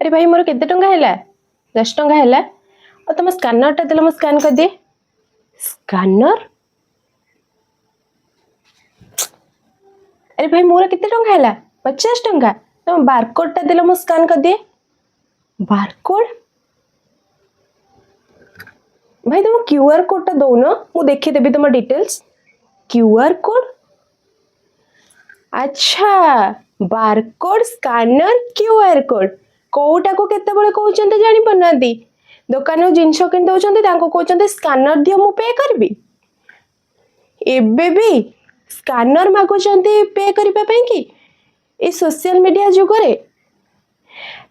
अरे भाई मोर केते टंका हैला 10 टंका हैला और तुम स्कैनर टा देला मु स्कैन कर दिए स्कैनर। अरे भाई मोर केते टंका हैला 50 टंका तुम बारकोड टा देला मु स्कैन कर दिए बारकोड। भाई तुम क्यूआर कोड टा दो ना मु देखि देबी तुम डिटेल्स क्यूआर कोड। अच्छा बारकोड स्कैनर क्यूआर कोड कोटा को केते बळे कहउचंते जानि पनांती दुकान जिनस किन दउचंते तांको कहउचंते स्कैनर दियो मु पे करबी एबे भी स्कैनर मागुचंते पे करिबा पई की ए सोशल मीडिया जुग रे।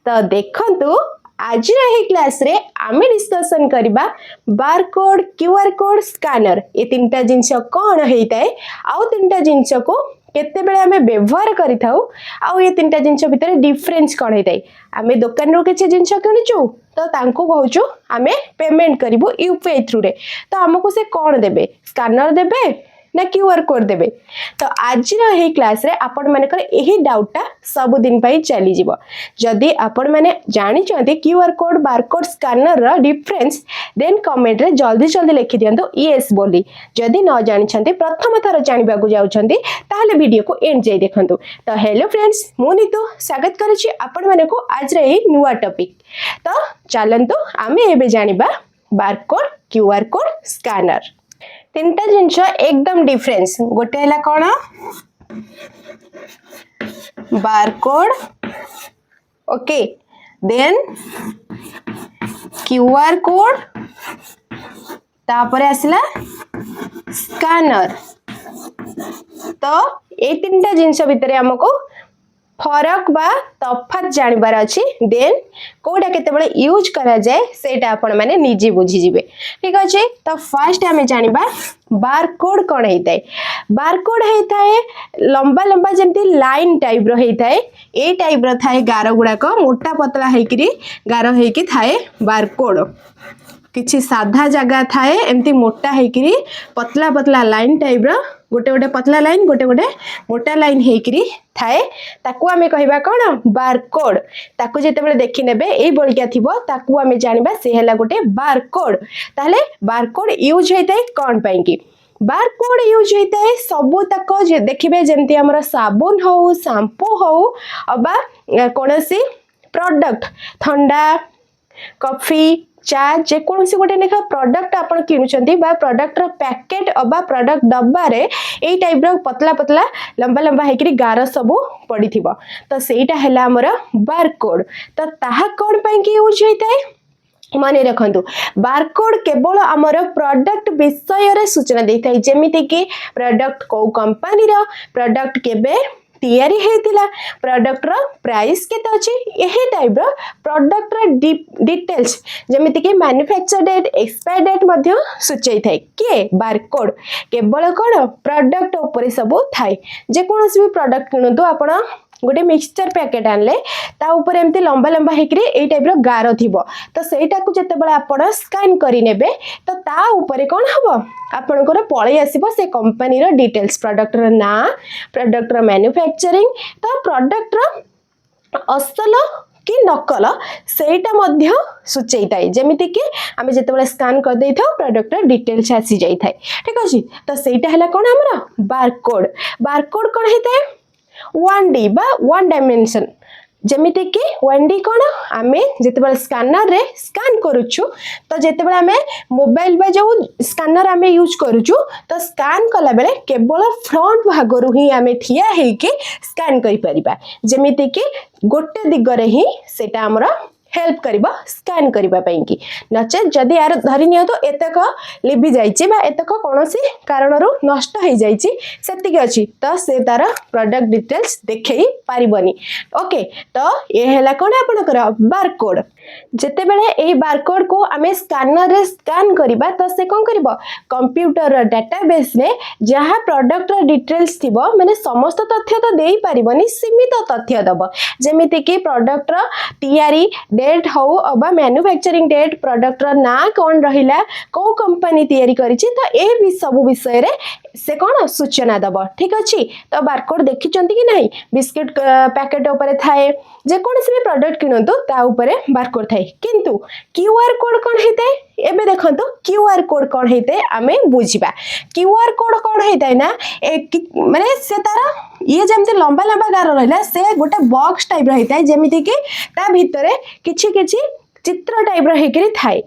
तो देखंतु आज रही क्लास रे आमे डिस्कशन करिबा बारकोड क्यूआर कोड स्कैनर ए तीनटा जिंस कोन हेइताय आउ तीनटा जिंस को केते बेले आमे व्यवहार करि थाउ आउ ए तीनटा जिंस भितर डिफरेंस कोन हेइताय। आमे दुकान रो केचे जिंस किनुचु तो तांको कहउचु आमे पेमेंट करिवो यूपीआई थ्रू रे तो हमको से कोन देबे स्कैनर देबे ना क्यूआर कोड देबे। तो आज रही क्लास रे आपण माने कर एही डाउटटा सब दिन पई चली जिवो। जदी आपण माने जानि चंती क्यूआर कोड बारकोड स्कैनर रा डिफरेंस देन कमेंट रे जल्दी जल्दी लिखि दियंतु यस बोली। जदी न जानि चंती प्रथम थर जानिबा को जाउचंती ताले वीडियो को एंड जाई देखंतु। तो हेलो फ्रेंड्स मु नीतू स्वागत करूची आपण माने को आज रे एही नुवा टॉपिक। तो चलंतु आमे एबे जानिबा बारकोड क्यूआर कोड स्कैनर तीनटा जिनस एकदम डिफरेंस गोटे हला कोन barcode okay then QR code तापर आसला स्कैनर। तो ए तीनटा जिनस भितर हमको फरक बा तफात जानिबार अछि देन कोडा केते बळे यूज करा जाय सेटा आपण माने निजे बुझी जिवे ठीक अछि। तो फर्स्ट हमें जानिबा बारकोड कोन हेइताय। बारकोड हेइताय लंबा लंबा जेंति लाइन टाइप रो हेइताय ए टाइप रो थाए गारो गुडा को मोटा पतला हेकिरी गारो हेकी थाए बारकोड किछि साधा जगह थाए एमती मोटा हेकिरी पतला पतला लाइन टाइप रो गोटे गोटे पतला लाइन गोटे गोटे मोटा लाइन हेकिरी थाए ताकू आमे कहिबा कोन बारकोड। ताकू जेते बेले देखि नेबे एई बळिका थिबो ताकू आमे जानिबा से हला गोटे बारकोड। ताले बारकोड यूज हेइताय कोन पई की बारकोड यूज हेइताय सबु तक जे देखिबे जेंति हमर साबुन हो शैम्पू हो अबा कोनसी प्रोडक्ट ठंडा कॉफी चा जे कोनसी गोटे नेखा प्रोडक्ट आपण किनुचंती बा प्रोडक्ट रो पैकेट अबा प्रोडक्ट डब्बा रे एई टाइप रो पतला पतला लंबा लंबा हेकरी गार सब पड़ी थिबो तो सेटा हला हमर बारकोड। तो ताहा कोन पई की यूज हेइताय माने रखंतु बारकोड केवल हमर प्रोडक्ट विषय रे सूचना देथाय जेमिति कि प्रोडक्ट को कंपनी रो प्रोडक्ट केबे तैयारी हेतिला प्रोडक्ट रो प्राइस केते अछि एही टाइप रो प्रोडक्ट रो डिटेल्स जेमिति कि मैन्युफैक्चर डेट एक्सपायर डेट मध्ये सूचै थाय के बारकोड केवल कोन प्रोडक्ट ऊपर सब थाय। जे कोनोसी भी प्रोडक्ट किनतु आपण गोटे मिक्सचर पैकेट आनले ता ऊपर एमती लंबा लंबा हेकरी ए टाइप रो गारो थिबो तो सेटा को जते बळे आपण स्कैन करि नेबे तो ता ऊपर कोन हबो आपनकर पळै आसीबो से कंपनी रो डिटेल्स प्रोडक्ट रो ना प्रोडक्ट रो मैन्युफैक्चरिंग तो प्रोडक्ट रो असल कि नकल सेटा मध्य सूचैताय जेमिति कि आमे जते बळे स्कैन कर दैथौ प्रोडक्ट रो डिटेल्स आसी जाई थाय ठीक अछि। तो सेटा हला कोन हमरा बारकोड। बारकोड कोन हेतै 1D बा 1 डायमेंशन जेमिति कि 1D कोन आमे जते बेले स्कैनर रे स्कैन करूछु तो जते बेले आमे मोबाइल बा जो स्कैनर आमे यूज करूछु तो स्कैन कला बेले केवल फ्रंट भागरु ही आमे ठिया हेइ के स्कैन करि परिबा जेमिति कि गोटे दिगरे ही सेटा हमरा हेल्प करिबा स्कैन करिबा पई की नचे जदी यार धरि नियो तो एतक लिबि जाईची बा एतक कोनोसी कारणरो नष्ट होई जाईची सेति के अछि तो से तार प्रोडक्ट डिटेल्स देखै पारिबनी ओके। तो ए हेला कोन आपनकर बारकोड जेते बेले एही बारकोड को आमे स्कैनर रे स्कैन करिबा तो से कोन करिवो कंप्यूटर रो डेटाबेस रे जहा प्रोडक्ट रो डिटेल्स थिबो माने समस्त तथ्य तो देई पारिबनी सीमित तथ्य दबो जेमिति कि प्रोडक्ट रो तयारी डेट हो अबा मैन्युफैक्चरिंग डेट प्रोडक्ट रो ना कौन रहिला को कंपनी तैयारी करिछि तो ए भी सब विषय रे से कौन सूचना दब ठीक अच्छे। तो बारकोड देखिंट कि नहीं बिस्किट पैकेट ऊपर थाए जेकोसी भी प्रोडक्ट किणतु ता ऊपर बारकोड थाए किंतु क्यूआर कोड कौन होता है एबे देखंतु क्यूआर कोड कौन होता है आमे बुझिबा। क्यूआर कोड कौन होता है ना माने से तार ये जमते लंबा लंबा गार रहा से गोटे बॉक्स टाइप रहता है जमीती कि ता भितरे किछि किछि चित्र टाइप रही थाए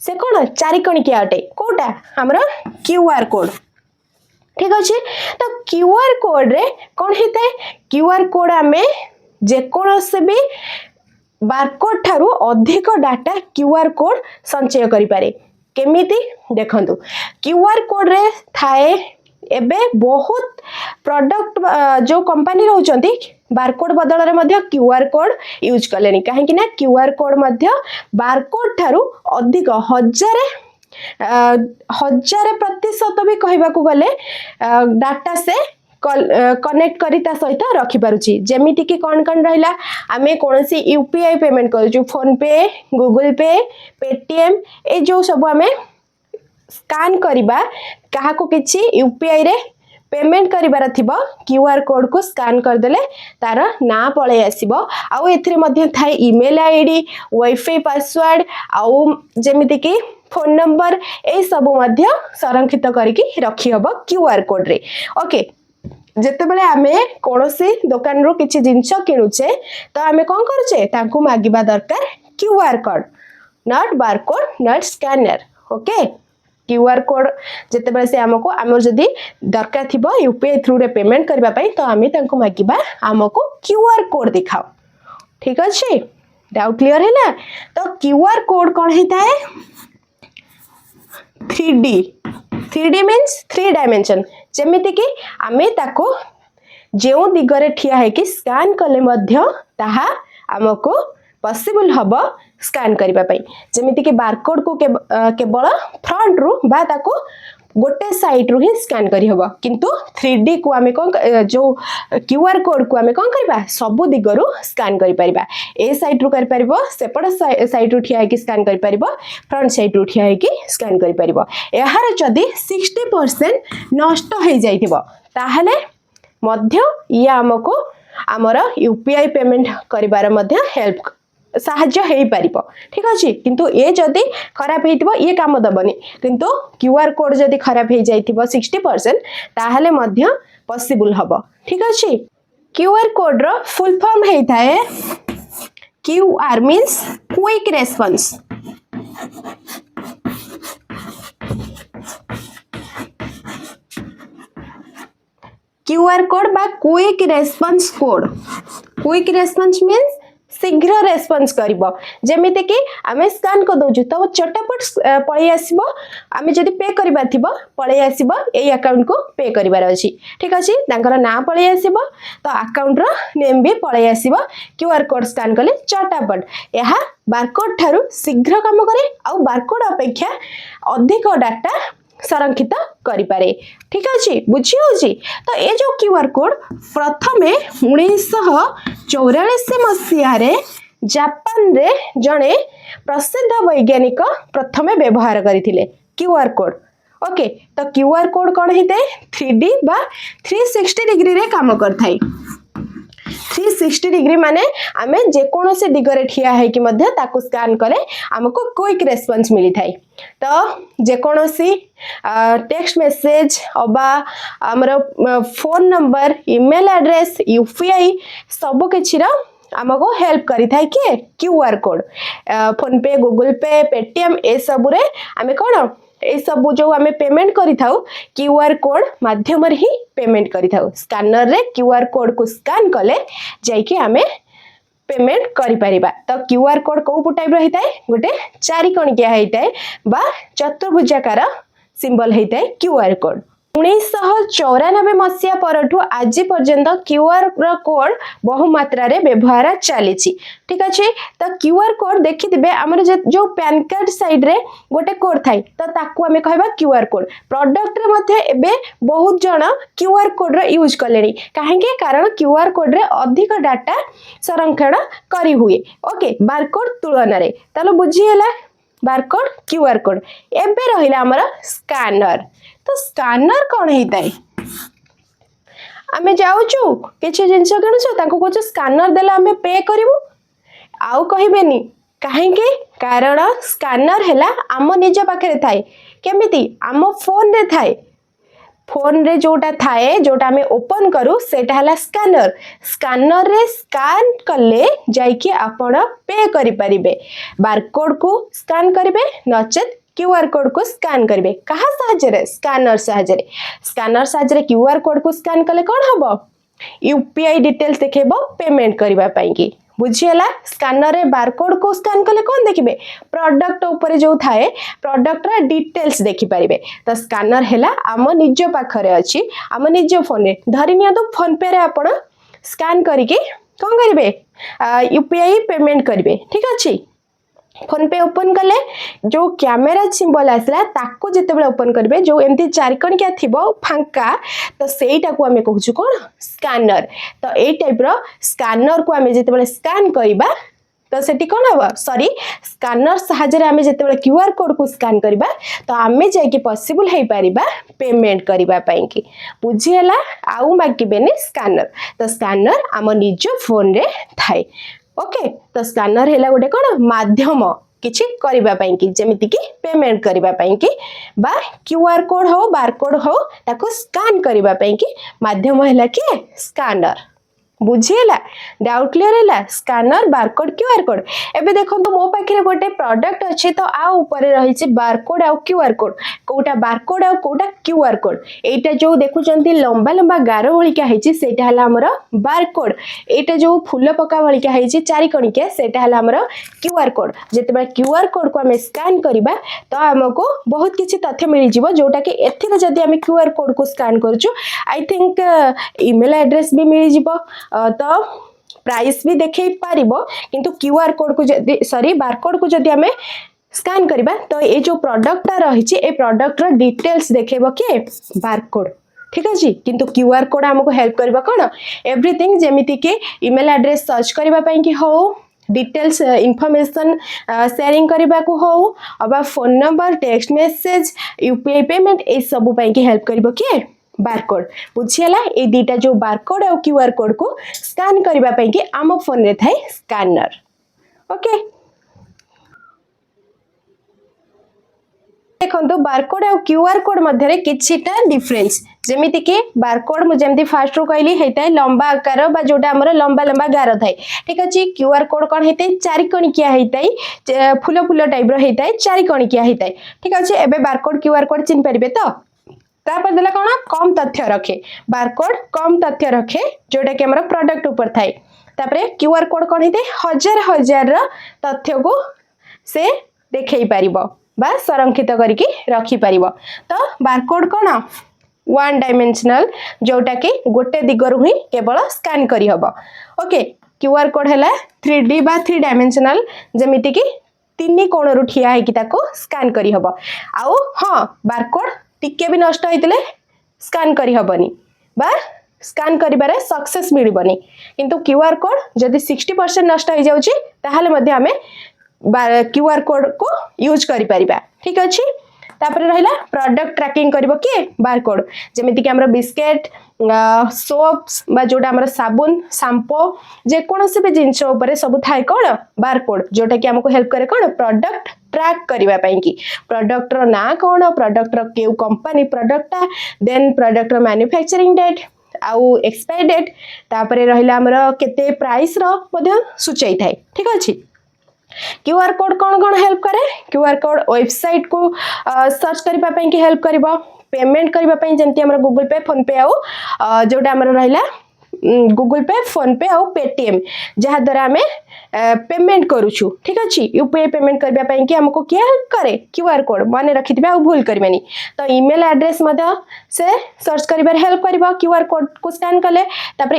से कौन चारिकणिकिया अटे कोटा हमर क्यूआर कोड ठीक अच्छे। तो क्यूआर कोड रे कौन होता है क्यूआर कोड आमे जेकोसी भी बारकोड ठारू अधिक डाटा क्यूआर कोड संचय करि पारे केमिति देखंतु क्यूआर कोड रे थाए एबे बहुत प्रोडक्ट जो कंपनी रहउचंती बारकोड बदल रे मध्य क्यूआर कोड यूज कलेनी काहे कि ना क्यूआर कोड मध्य बारकोड ठारू अधिक हजार प्रतिशत भी कहबा को गले डाटा से कनेक्ट करी ता सहित रखि पारुची जेमिति कि कौन कौन रहिला आमे कोनसी यूपीआई पेमेंट करू फोन पे गूगल पे पेटीएम ए जो सब आमे स्कैन करिबा कहा को किछि यूपीआई रे पेमेंट करिबार थिबो क्यूआर कोड को स्कैन कर देले तार ना पळे आसीबो आउ एथिरे मध्ये थाए ईमेल आईडी वाईफाई पासवर्ड आउ जेमिति कि फोन नंबर ए सब मध्ये संरक्षित करिकि रखि हबो क्यूआर कोड रे ओके। जेते बेले आमे कोनोसी दुकान रो किछि जिंस किनुचे तो आमे कोन करूचे तांको मागिबा दरकार QR code not barcode not scanner okay. QR code जेते बेले से हमको हमर जदी दरकार थिबो यूपीआई थ्रू रे पेमेंट करबा पई तो आमे तांको मागिबा हमको क्यूआर कोड दिखाओ ठीक अछि। डाउट क्लियर हैला। तो क्यूआर कोड कोन हेता है 3D मीन्स 3 डायमेंशन जेमिति कि आमे ताको जेउ दिगरे ठिया है कि स्कैन कले मध्य ताहा हमको पॉसिबल हबो स्कैन करिबा पई जेमिति कि बारकोड को केवल फ्रंट रु बा ताको गोटे साइड रु ही स्कैन करी हबो किंतु 3D को आमे कोन जो क्यूआर कोड को आमे कोन करबा सब दिगरु स्कैन करि परिबा ए साइड रु करि परिबो सेपड साइड रु ठिया है कि स्कैन करि परिबो फ्रंट साइड रु ठिया है कि स्कैन करि परिबो। एहार जदी 60% नष्ट हो जाइथिबो ताहले मध्य ये हमको आमर यूपीआई पेमेंट करिबार मध्य हेल्प साहाଯ୍य हेई परिबो ठीक अछि किंतु ए जदी खराब हेतिबो ये काम दबनी किंतु क्यूआर कोड जदी खराब हे जाइथिबो 60% ताहले मध्य पॉसिबल हबो ठीक अछि। क्यूआर कोड रो फुल फॉर्म हेई थाए QR means quick response QR code बा quick response code quick response means शीघ्र रेस्पॉन्स करिवो जेमिति कि आमे स्कैन कर दोजु तो चटपट पळै आसीबो आमे जदी पे करबा थिबो पळै आसीबो ए अकाउंट को पे करिवार अछि ठीक अछि तांकर ना पळै आसीबो तो अकाउंट रो नेम भी पळै आसीबो क्यूआर कोड स्कैन करले चटपट यहा बारकोड थारु शीघ्र काम करे आ बारकोड अपेक्षा अधिक डाटा संरक्षित करि पारे ठीक अछि बुझी होजी। तो ए जो क्यूआर कोड प्रथमे 1944 मसिया रे जापान रे जणे प्रसिद्ध वैज्ञानिक प्रथमे व्यवहार करिथिले क्यूआर कोड ओके। तो क्यूआर कोड कोन हेते 3D बा 360 डिग्री रे काम करथाई 360 डिग्री माने आमे जे कोनोसे दिगरे ठिया है कि मध्य ताको स्कैन करे हमको क्विक रेस्पॉन्स मिली थाई। तो जे कोनोसी टेक्स्ट मैसेज अबा हमरो phone number email address UPI सब किछिरा हमको हेल्प करी थाई के क्यूआर कोड फोन पे गूगल पे पेटीएम ए सब रे आमे कोन ए सब जो आमे पेमेंट करी थाउ क्यूआर कोड माध्यम रे ही पेमेंट करी थाउ स्कैनर रे क्यूआर कोड को स्कैन कले जाई कि आमे पेमेंट करि परिबा। तो क्यूआर कोड को टाइप रही थाए गोटे चारि कणकिया हेइताए बा चतुर्भुजाकार सिंबल हेइताए क्यूआर कोड 1994 मसीहा परठू आज पर्यंत क्यूआर कोड बहु मात्रा रे व्यवहार चली। ठीक अच्छे, तो क्यूआर कोड देखिथे आमर जो पैन कार्ड साइड रे गोटे कोड थाई तो ताकू आमे कहबा क्यूआर कोड। प्रोडक्ट रे मध्ये एबे बहुत जण क्यूआर कोड रे यूज कलेनी काहेकि कारण क्यूआर कोड रे अधिक डाटा संरक्षण करी हुए। ओके, बारकोड तुलना रे तालो बुझी हैला बारकोड क्यूआर कोड। एबे रहिला हमर स्कैनर। तो स्कैनर कौन होता है? आमे जाऊचु किछि जिंस किणुछु तांको कहछु स्कैनर देला आमे पे करिवु आउ कहिबेनी काहेकि कारण स्कैनर हैला आम निज पाखरे थाए। केमिति? आम फोन रे थाए। फोन रे जोटा थाए जोटा आमे ओपन करू सेटा हला स्कैनर। स्कैनर रे स्कैन कले जाइके आपण पे करि परिबे। बारकोड को स्कैन करिबे नचेत क्यूआर कोड को स्कैन करिबे। कहा साहाय्य? स्कैनर साहाय्य। स्कैनर साहाय्य क्यूआर कोड को स्कैन कले कौन हबो? यूपीआई डिटेल्स देखेबो पेमेंट करिबा पई की। बुझिएला? स्कैनर रे बारकोड को स्कैन कले कौन देखिबे? प्रोडक्ट ऊपर जो थाए प्रोडक्ट रा डिटेल्स देखि परिबे। तो स्कैनर हैला आम निज पाखरे अछि, आम निज फोन रे धरि निया तो फोन पे रे आपण स्कैन करिके कौन करिबे? UPI payment करिबे। ठीक अछि? फोन पे ओपन कले जो कैमेरा सिंबल आसला ताको जेतेबेले ओपन करबे जो एमती चारिकणिका थिबो फांका तो सेटा को हमें कहूछु कोन? स्कैनर। तो ए टाइप रो स्कैनर को हमें जेतेबेले स्कैन करिबा तो सेटी कोन हबो? सॉरी, स्कैनर सहायरे हमें जेतेबेले क्यूआर कोड को स्कैन करिबा तो हमें जाय कि पॉसिबल हे परिबा पेमेंट करिबा पई की। बुझिएला? आउ मागिबेनी स्कैनर। तो स्कैनर आम निज फोन रे थाए। ओके, तो स्कैनर हैला गोटे कोन? माध्यम किछि करिबा पई की, जेमिति की पेमेंट करिबा पई की बा क्यूआर कोड हो बारकोड हो ताको स्कैन करिबा पई की माध्यम हैला कि स्कैनर। बुझिएला? डाउट क्लियर हैला? Scanner barcode QR code. एबे देखंतु मो पाखरे गोटे प्रोडक्ट अछि तो आ ऊपर रहिछि बारकोड आ क्यूआर कोड। कोटा बारकोड आ कोटा क्यूआर कोड। एटा जो देखुचंती लंबा लंबा गारो वलिका हेछि सेटा हला हमर बारकोड। एटा जो फूल पका वलिका हेछि चारि कणिके सेटा हला हमर क्यूआर कोड। जेतेबे क्यूआर कोड को हमें स्कैन करिबा तो हमको बहुत किछि तथ्य मिलि जिवो जोटा कि एथिरे जदी हमें क्यूआर कोड को स्कैन करछु आई थिंक ईमेल एड्रेस भी मिलि जिवो तो प्राइस भी देखे पारिबो। किंतु क्यूआर कोड को जदी सॉरी बारकोड को जदी हमें स्कैन करिबा तो ये जो प्रोडक्ट रहिछि ए प्रोडक्ट रो डिटेल्स देखेबो के बारकोड। ठीक अछि? किंतु क्यूआर कोड हमको हेल्प करबा कोन? एवरीथिंग जेमिति के ईमेल एड्रेस सर्च करबा पई की हो, डिटेल्स इंफॉर्मेशन शेयरिंग करबा को हो अबा phone number text message UPI payment ए सब पई की हेल्प करबो के बारकोड। बुझिएला? ए दीटा जो बारकोड और क्यूआर कोड को स्कैन करबा पई कि आम फोन रे थाए स्कैनर। ओके, देखंतु बारकोड और क्यूआर कोड मध्य रे किछिटा डिफरेंस। जेमिति कि बारकोड मु जेमिति फास्ट रो कहली हेताय लंबा आकार बा जोटा हमर लंबा लंबा गार थाए। ठीक अछि? क्यूआर कोड कोन हेताय? चारि कणिकिया हेताय, फूल फूल टाइप रो हेताय, चारि कणिकिया हेताय। ठीक अछि? एबे बारकोड क्यूआर कोड चिन परिबे तो तापर देला कोन? कम तथ्य रखे। बारकोड कम तथ्य रखे जोटा कि हमर प्रोडक्ट ऊपर थाए। तापरे क्यूआर कोड कोन हेते? हजार हजार रो तथ्य को से देखै परिबो बा संरक्षित करके रखी परिबो। तो बारकोड कोन? वन डायमेंशनल जोटा कि गोटे दिगरु ही केवल स्कैन करी हबो। ओके, क्यूआर कोड हैला 3D बा 3 डायमेंशनल जेमिति कि तीन कोण रु ठिया है कि ताको स्कैन करी हबो। आउ हां, बारकोड टिके भी नष्ट होइतले स्कैन करी हबनी बा स्कैन करिबारे सक्सेस मिलिबनी। किंतु क्यूआर कोड जदी 60% नष्ट हो जाउची ताहाले मध्ये हमें क्यूआर कोड को यूज करि परिबा। ठीक अछि? तापरे रहिला प्रोडक्ट ट्रैकिंग करबो के बारकोड। जेमिति कि हमर बिस्किट सोप्स बा जोटा हमर साबुन शैम्पू जे कोनोसे भी जिंस ऊपर सब थाए कोन? बारकोड जोटा कि हमको हेल्प करे कोन? प्रोडक्ट ट्रैक करबा पई की प्रोडक्ट रो ना कोन, प्रोडक्ट रो के कंपनी प्रोडक्ट देन प्रोडक्ट रो मैन्युफैक्चरिंग डेट आउ एक्सपायरी डेट तापरे रहिला हमर केते प्राइस रो मध्ये सूचई थाए। ठीक अछि? क्यूआर कोड कौन कौन हेल्प करे? क्यूआर कोड वेबसाइट को सर्च करबा पई की हेल्प करबो, पेमेंट करबा पई जेंति हमर गूगल पे फोन पे आउ जोटा हमर रहिला गूगल पे फोन पे और पेटीएम जहाँ द्वारा आम पेमेंट करुचु ठीक अच्छे यूपीआई पेमेंट करने कि आमको किए हेल्प करे क्यूआर कोड मन रखि आ भूल करें तो ईमेल एड्रेस से सर्च कर हेल्प कर क्यूआर कोड को स्कैन कले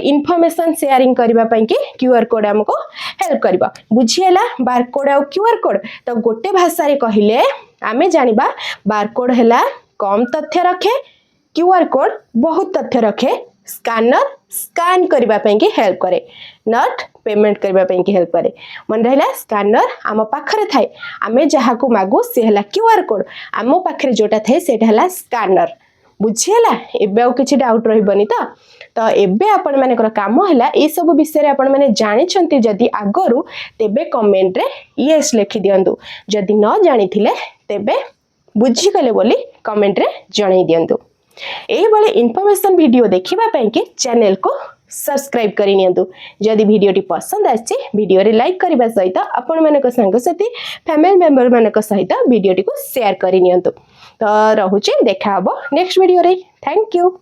इनफॉरमेशन शेयरिंग करने कि क्यूआर कोड आमको हेल्प कर बुझीगला बारकोड आ क्यूआर कोड तो गोटे भाषा कहले आमे जानिबा बारकोड है कम तथ्य रखे क्यूआर कोड बहुत तथ्य रखे स्कैनर स्कैन करने की हेल्प करे नट पेमेंट करने की हेल्प करे मन रहा स्कैनर आम पाखरे थाए आम जहाँ को मागु सी है क्यूआर कोड आम पाखे जोटा थाए से स्कैनर बुझीगला एबे किसी डाउट रही तो एबे आपण मानकर काम है ये सब विषय आपण मैंने जानी जदि आगरू तेबे कमेंट रे यस लिखि दियंतु जदि न जानी तेबे बुझीगले बोली कमेंट रे जणाई दियंतु यही बड़े इनफॉरमेशन वीडियो देखिबा पई के चैनल को सब्सक्राइब करि नियंतु जदि वीडियोटी पसंद आछि वीडियो रे लाइक करबा सहित आपण मानक संग साथी फैमिली मेंबर मानक सहित वीडियोटी को शेयर करि नियंतु तो रहुछि देखा हबो नेक्स्ट वीडियो रे थैंक यू।